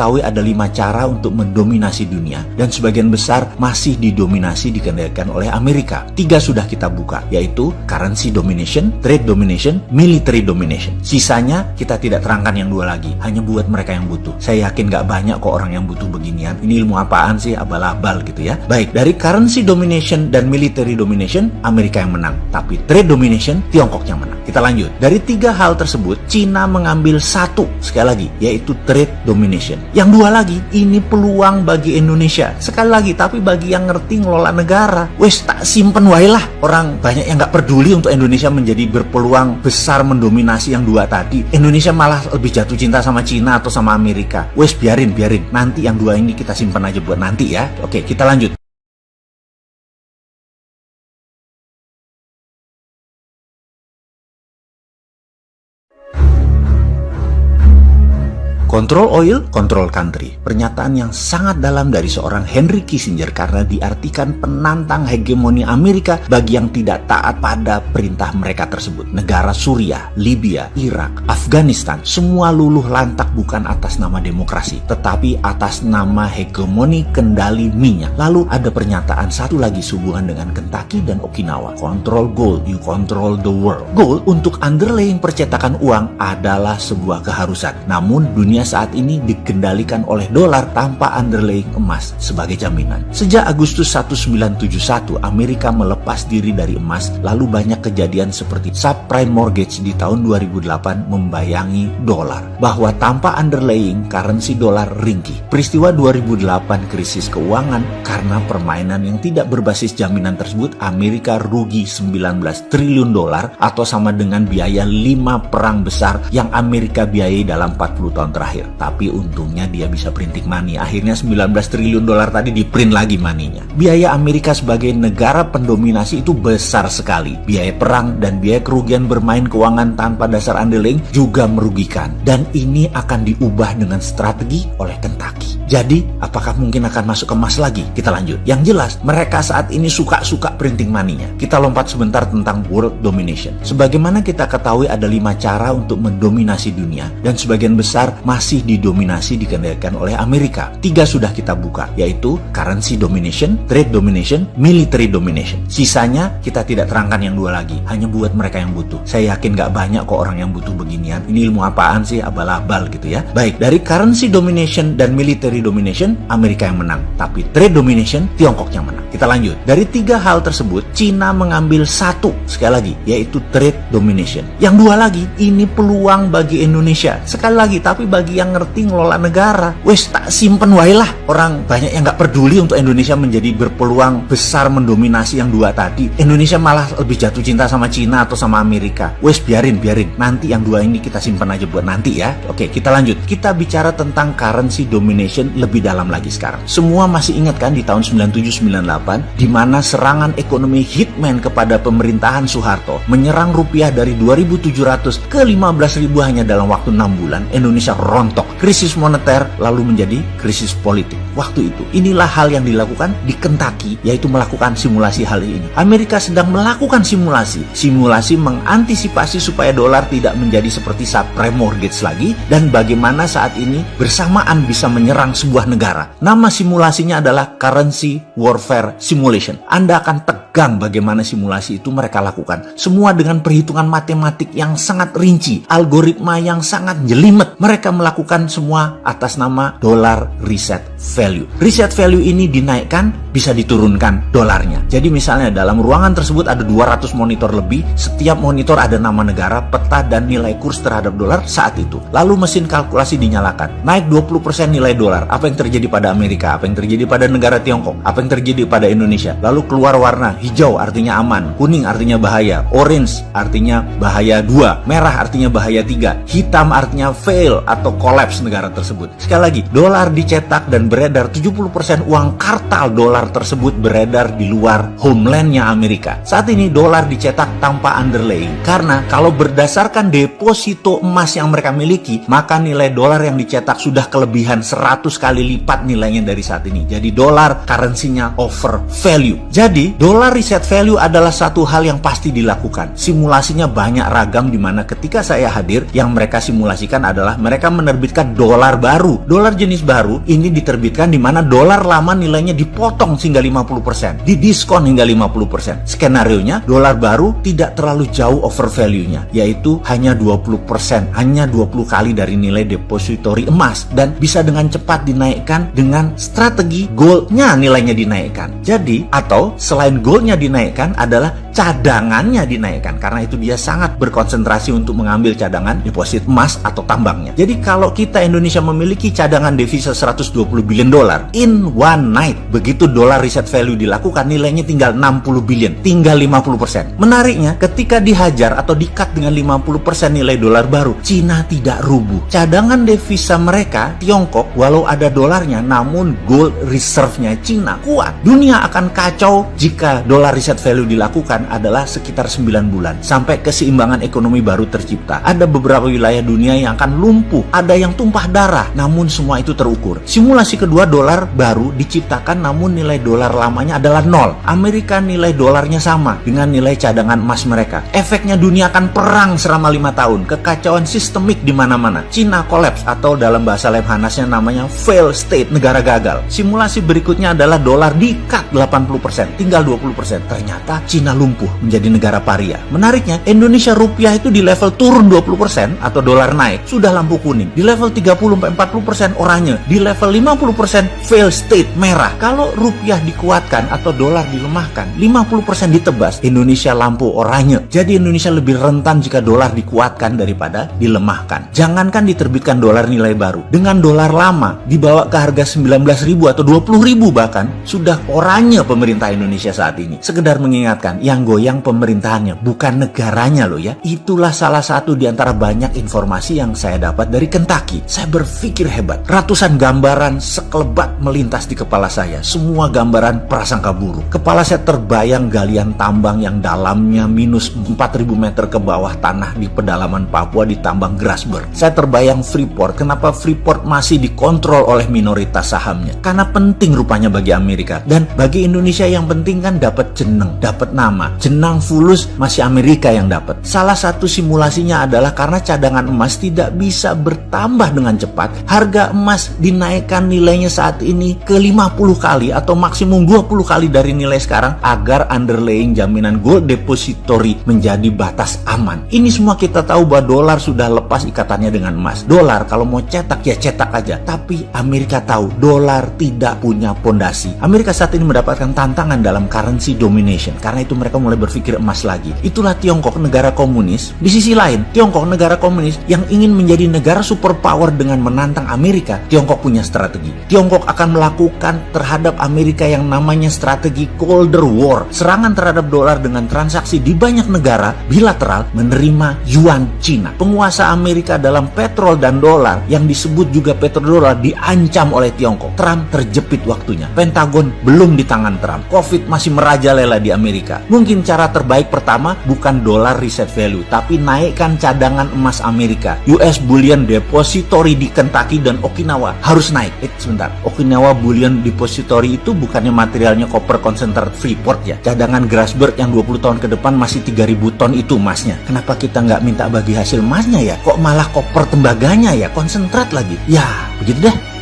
ketahui ada 5 cara untuk mendominasi dunia, dan sebagian besar masih didominasi dikendalikan oleh Amerika. 3 sudah kita buka, yaitu currency domination, trade domination, military domination. Sisanya kita tidak terangkan yang 2 lagi, hanya buat mereka yang butuh. Saya yakin gak banyak kok orang yang butuh beginian. Ini ilmu apaan sih, abal-abal gitu ya. Baik, dari currency domination dan military domination, Amerika yang menang. Tapi trade domination, Tiongkok yang menang. Kita lanjut. Dari 3 hal tersebut, Cina mengambil 1, sekali lagi, yaitu trade domination. Yang 2 lagi, ini peluang bagi Indonesia. Sekali lagi, tapi bagi yang ngerti ngelola negara, wes tak simpen wae lah. Orang banyak yang gak peduli untuk Indonesia menjadi berpeluang besar mendominasi yang 2 tadi. Indonesia malah lebih jatuh cinta sama Cina atau sama Amerika. Wes biarin. Nanti yang 2 ini kita simpan aja buat nanti ya. Oke, kita lanjut. Control oil, control country. Pernyataan yang sangat dalam dari seorang Henry Kissinger karena diartikan penantang hegemoni Amerika bagi yang tidak taat pada perintah mereka tersebut. Negara Suriah, Libya, Irak, Afghanistan, semua luluh lantak bukan atas nama demokrasi, tetapi atas nama hegemoni kendali minyak. Lalu ada pernyataan satu lagi sehubungan dengan Kentucky dan Okinawa. Control gold, you control the world. Gold untuk underlying percetakan uang adalah sebuah keharusan. Namun dunia saat ini dikendalikan oleh dolar tanpa underlying emas sebagai jaminan. Sejak Agustus 1971, Amerika melepas diri dari emas, lalu banyak kejadian seperti subprime mortgage di tahun 2008 membayangi dolar, bahwa tanpa underlying currency dolar ringkih. Peristiwa 2008 krisis keuangan karena permainan yang tidak berbasis jaminan tersebut, Amerika rugi 19 triliun dolar atau sama dengan biaya 5 perang besar yang Amerika biayai dalam 40 tahun terakhir. Tapi untungnya dia bisa printing money. Akhirnya 19 triliun dolar tadi di print lagi money-nya. Biaya Amerika sebagai negara pendominasi itu besar sekali. Biaya perang dan biaya kerugian bermain keuangan tanpa dasar underlying juga merugikan. Dan ini akan diubah dengan strategi oleh Kentucky. Jadi, apakah mungkin akan masuk emas lagi? Kita lanjut. Yang jelas, mereka saat ini suka-suka printing money-nya. Kita lompat sebentar tentang world domination. Sebagaimana kita ketahui ada 5 cara untuk mendominasi dunia, dan sebagian besar masih didominasi dikendalikan oleh Amerika. 3 sudah kita buka, yaitu currency domination, trade domination, military domination. Sisanya kita tidak terangkan yang 2 lagi, hanya buat mereka yang butuh. Saya yakin gak banyak kok orang yang butuh beginian. Ini ilmu apaan sih, abal-abal gitu ya. Baik, dari currency domination dan military domination, Amerika yang menang. Tapi trade domination, Tiongkok yang menang. Kita lanjut. Dari 3 hal tersebut, Cina mengambil 1, sekali lagi, yaitu trade domination. Yang 2 lagi, ini peluang bagi Indonesia. Sekali lagi, tapi bagi yang ngerti ngelola negara, wes tak simpen wae lah. Orang banyak yang gak peduli untuk Indonesia menjadi berpeluang besar mendominasi yang 2 tadi. Indonesia malah lebih jatuh cinta sama Cina atau sama Amerika. Wes biarin. Nanti yang 2 ini kita simpan aja buat nanti ya. Oke, kita lanjut. Kita bicara tentang currency domination lebih dalam lagi sekarang. Semua masih ingat kan di tahun 97-98 di mana serangan ekonomi hitman kepada pemerintahan Soeharto menyerang rupiah dari 2.700 ke 15.000 hanya dalam waktu 6 bulan. Indonesia rontok. Krisis moneter lalu menjadi krisis politik. Waktu itu, inilah hal yang dilakukan di Kentucky, yaitu melakukan simulasi hal ini. Amerika sedang melakukan simulasi mengantisipasi supaya dolar tidak menjadi seperti subprime mortgage lagi, dan bagaimana saat ini bersamaan bisa menyerang sebuah negara. Nama simulasinya adalah currency warfare simulation. Anda akan tegang bagaimana simulasi itu mereka lakukan. Semua dengan perhitungan matematik yang sangat rinci, algoritma yang sangat jelimet. Mereka melakukan semua atas nama dollar reset value. Reset value ini dinaikkan, bisa diturunkan dolarnya. Jadi misalnya dalam ruangan tersebut ada 200 monitor lebih, setiap monitor ada nama negara, peta, dan nilai kurs terhadap dolar saat itu. Lalu mesin kalkulasi dinyalakan. Naik 20% nilai dolar. Apa yang terjadi pada Amerika? Apa yang terjadi pada negara Tiongkok? Apa yang terjadi pada Indonesia? Lalu keluar warna hijau artinya aman, kuning artinya bahaya, orange artinya bahaya 2, merah artinya bahaya 3, hitam artinya fail atau collapse negara tersebut. Sekali lagi, dolar dicetak dan beredar 70% uang kartal dolar dolar tersebut beredar di luar homelandnya Amerika. Saat ini dolar dicetak tanpa underlaying, karena kalau berdasarkan deposito emas yang mereka miliki, maka nilai dolar yang dicetak sudah kelebihan 100 kali lipat nilainya dari saat ini. Jadi dolar currency-nya over value. Jadi dollar reset value adalah satu hal yang pasti dilakukan. Simulasinya banyak ragam, di mana ketika saya hadir, yang mereka simulasikan adalah mereka menerbitkan dolar baru. Dolar jenis baru ini diterbitkan di mana dolar lama nilainya dipotong hingga 50%, didiskon hingga 50%. Skenarionya dolar baru tidak terlalu jauh over value-nya, yaitu hanya 20%, hanya 20 kali dari nilai depository emas, dan bisa dengan cepat dinaikkan dengan strategi goldnya nilainya dinaikkan. Jadi, atau selain goldnya dinaikkan adalah cadangannya dinaikkan, karena itu dia sangat berkonsentrasi untuk mengambil cadangan deposit emas atau tambangnya. Jadi kalau kita Indonesia memiliki cadangan devisa 120 billion dolar in one night, begitu dolar reset value dilakukan, nilainya tinggal 60 billion, tinggal 50%. Menariknya, ketika dihajar atau di-cut dengan 50% nilai dolar baru, Cina tidak rubuh. Cadangan devisa mereka, Tiongkok, walau ada dolarnya, namun gold reserve-nya Cina kuat. Dunia akan kacau jika dolar reset value dilakukan adalah sekitar 9 bulan sampai keseimbangan ekonomi baru tercipta. Ada beberapa wilayah dunia yang akan lumpuh, ada yang tumpah darah, namun semua itu terukur. Simulasi kedua, dolar baru diciptakan namun nilai dolar lamanya adalah nol. Amerika nilai dolarnya sama dengan nilai cadangan emas mereka. Efeknya dunia akan perang selama 5 tahun, kekacauan sistemik di mana-mana. Cina collapse, atau dalam bahasa Lemhanasnya namanya fail state, negara gagal. Simulasi berikutnya adalah dolar di-cut 80%, tinggal 20%. Ternyata Cina lumpuh menjadi negara paria. Menariknya, Indonesia rupiah itu di level turun 20% atau dolar naik sudah lampu kuning. Di level 30-40% oranye. Di level 50% fail state, merah. Kalau rupiah dikuatkan atau dolar dilemahkan, 50% ditebas, Indonesia lampu oranye. Jadi Indonesia lebih rentan jika dolar dikuatkan daripada dilemahkan. Jangankan diterbitkan dolar nilai baru, dengan dolar lama dibawa ke harga 19.000 atau 20.000 bahkan, sudah oranye pemerintah Indonesia saat ini. Sekedar mengingatkan, yang goyang pemerintahannya, bukan negaranya loh ya. Itulah salah satu di antara banyak informasi yang saya dapat dari Kentucky. Saya berpikir hebat. Ratusan gambaran sekelebat melintas di kepala saya. Semua gambaran prasangka buruk. Kepala saya terbayang galian tambang yang dalamnya minus 4.000 meter ke bawah tanah di pedalaman Papua di tambang Grasberg. Saya terbayang Freeport. Kenapa Freeport masih dikontrol oleh minoritas sahamnya? Karena penting rupanya bagi Amerika. Dan bagi Indonesia yang penting kan dapat jeneng, dapat nama. Jenang fulus masih Amerika yang dapat. Salah satu simulasinya adalah karena cadangan emas tidak bisa bertambah dengan cepat, harga emas dinaikkan nilainya saat ini ke 50 kali atau maksimum 20 kali dari nilai sekarang agar underlying jaminan gold depository menjadi batas aman. Ini semua kita tahu bahwa dolar sudah lepas ikatannya dengan emas. Dolar kalau mau cetak ya cetak aja. Tapi Amerika tahu dolar tidak punya pondasi. Amerika saat ini mendapatkan tantangan dalam currency domination. Karena itu mereka mulai berpikir emas lagi. Itulah Tiongkok, negara komunis. Di sisi lain, Tiongkok, negara komunis yang ingin menjadi negara superpower dengan menantang Amerika. Tiongkok punya strategi. Tiongkok akan melakukan terhadap Amerika yang namanya strategi Cold War. Serangan terhadap dolar dengan transaksi di banyak negara bilateral menerima yuan Cina. Penguasa Amerika dalam petrol dan dolar yang disebut juga petrodolar diancam oleh Tiongkok. Trump terjepit waktunya. Pentagon belum di tangan Trump. Covid masih merajalela di Amerika. Mungkin cara terbaik pertama bukan dolar reset value, tapi naikkan cadangan emas Amerika. US Bullion Depository di Kentucky dan Okinawa harus naik. Sebentar, Okinawa Bullion Depository itu bukannya materialnya koper konsentrat Freeport ya? Cadangan Grasberg yang 20 tahun ke depan masih 3.000 ton itu emasnya. Kenapa kita nggak minta bagi hasil emasnya ya? Kok malah koper tembaganya ya? Konsentrat lagi. Ya, begitu deh.